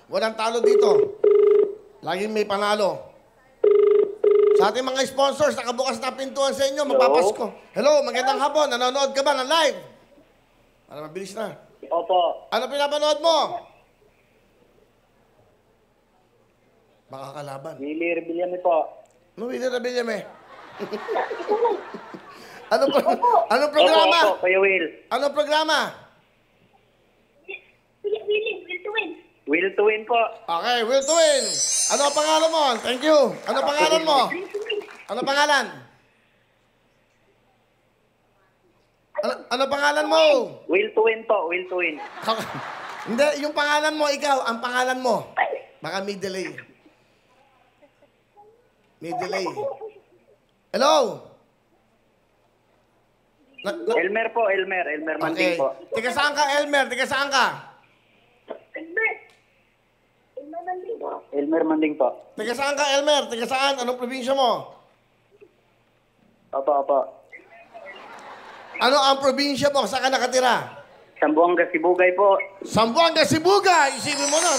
Walang talo dito. Laging may panalo. Sa ating mga sponsors, nakabukas na pintuan sa inyo, mapapasko. Hello, magandang hapon. Nanonood ka ba ng live? Para mabilis na. Opo. Ano pinapanood mo? Baka kalaban. Willie Rebillame po. Ano Willie Rebillame? Anong programa? Opo, Kuya Will. Anong programa? Will to win po. Okay, Will to win. Ano ang pangalan mo? Thank you. Ano pangalan mo? Ano pangalan? Ano pangalan mo? Will to win po, will to win. Hindi, yung pangalan mo, ikaw, ang pangalan mo. Baka may delay. May delay. Hello? Elmer po, Elmer Manding Okay. po. Tiga saan ka, Elmer? Tiga saan ka? Elmer Manding po. Tiga saan ka, Elmer? Tiga saan? Anong probinsya mo? Opo. Ano ang probinsya mo? Saan ka nakatira? Sambuanga, Sibugay po. Sambuanga, Sibugay. Isipin mo na.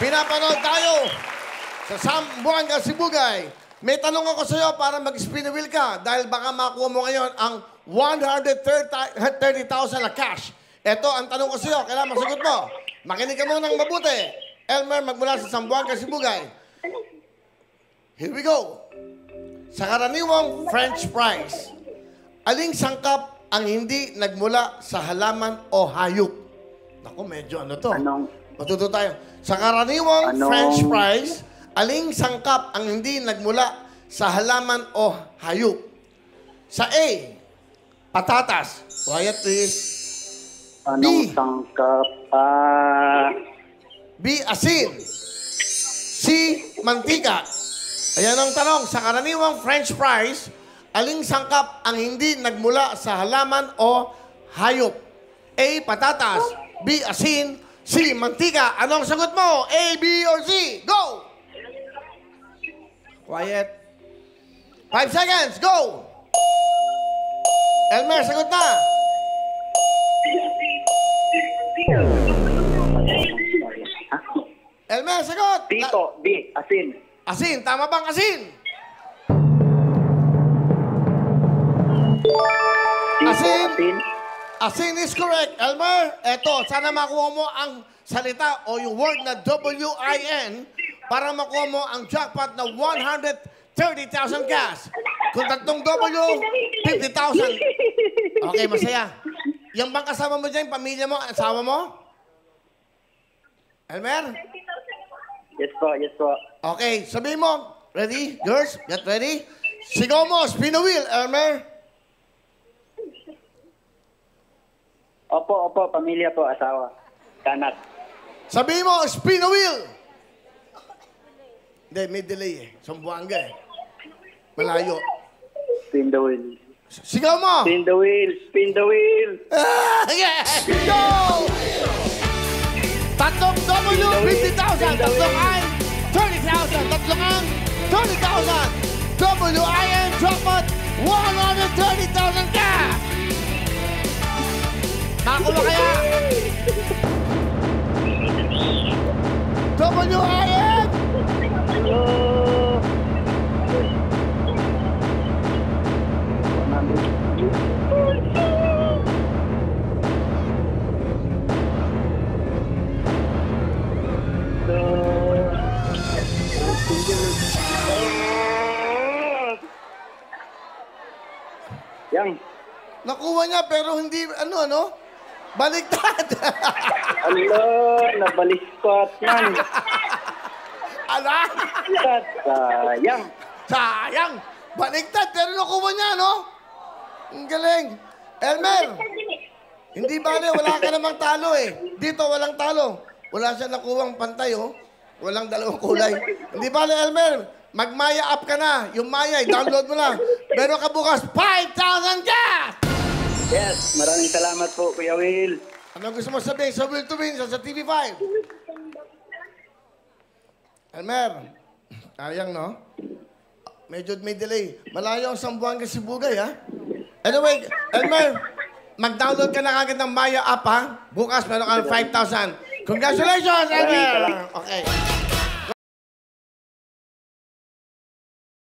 Pinapanood tayo sa Sambuanga, Sibugay. May tanong ako sa iyo para mag-spin the wheel ka dahil baka makuha mo ngayon ang 130,000 na cash. Ito ang tanong ko sa iyo. Kailangan masagot mo. Makinig ka muna ng mabuti. Elmer, magmula sa Sambuanga, Sibugay. Here we go. Sa karaniwang French fries, aling sangkap ang hindi nagmula sa halaman o hayop? Naku, medyo ano to. Matuto tayo. Sa karaniwang French fries, aling sangkap ang hindi nagmula sa halaman o hayop? Sa A, patatas. Quiet, please. Anong sangkap? B, asin. C, mantika. Ayan ang tanong. Sa karaniwang French fries, aling sangkap ang hindi nagmula sa halaman o hayop? A, patatas. B, asin. C, mantika. Anong sagot mo? A, B, or C? Go! Quiet. 5 seconds. Go! Elmer, sagot na. Elmer, sagot. B po, B, asin. Asin. Tama bang asin? Asin. Asin is correct. Elmer, eto, sana makuha mo ang salita o yung word na W-I-N para makuha mo ang jackpot na 130,000 cash. Kung tatlong W, 50,000. Okay, masaya. Yung bang kasama mo dyan, pamilya mo, asawa mo? Elmer? Yes po. Okay, sabihin mo. Ready? Girls, get ready? Sigaw mo, spin the wheel, Elmer. Opo, pamilya po, asawa. Kanak. Sabihin mo, spin the wheel. Hindi, may delay eh. Sambuanga eh. Malayo. Spin the wheel. Sigaw mo! Spin the wheel, spin the wheel. Yes! Go! Tatlong W, 50,000. Tatlong I, 30,000. Tatlong N, 30,000. W-I-N, jackpot, 130,000 ka! Makakuha kaya? W-I-N! Yang. Nakuha niya pero hindi, ano? Baliktad! Alo, nabaliskot yan. Ala! Sayang. Sayang! Baliktad pero nakuha niya, no? Ang galing. Elmer! Hindi bale, wala ka namang talo eh. Dito, walang talo. Wala siya nakuwang pantay, oh. Walang dalawang kulay. Hindi bale, Elmer. Mag-Maya app ka na. Yung Maya, download mo na. Meron ka bukas, 5,000 ka! Yes, maraming salamat po, Kuya Will. Ano gusto mo sabihin sa Will to Win sa TV5? Elmer, sayang, no? Medyo may delay. Malayo ang Sambuanga, Sibugay, ha? Anyway, Elmer, mag-download ka na kagad ng Maya app, ha? Bukas, meron ka ng 5,000. Congratulations, Maraming Ever! salamat. Okay.